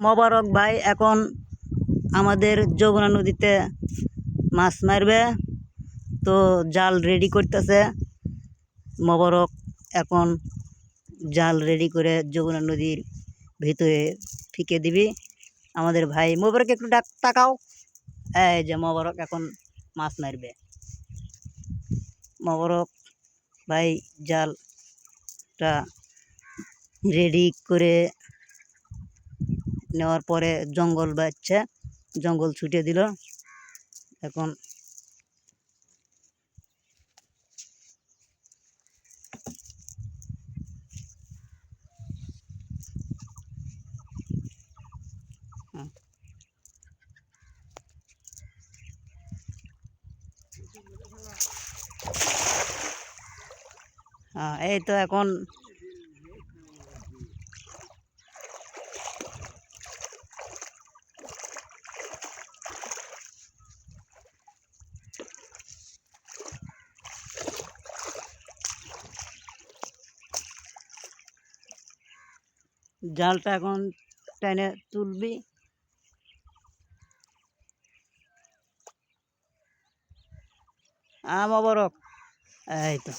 মোবারক ভাই এখন আমাদের যমুনা নদীতে মাছ মারবে, তো জাল রেডি করতেছে। মোবারক এখন জাল রেডি করে যমুনা নদীর ভিতরে ফিকে দিবি। আমাদের ভাই মোবারক একটু তাকাও। এই যে মোবারক এখন মাছ মারবে। মোবারক ভাই জালটা রেডি করে নেওয়ার পরে জঙ্গল বাজছে, জঙ্গল ছুটে দিল। এখন এই তো এখন জালটা এখন টেনে তুলবি। মোবারক এই তো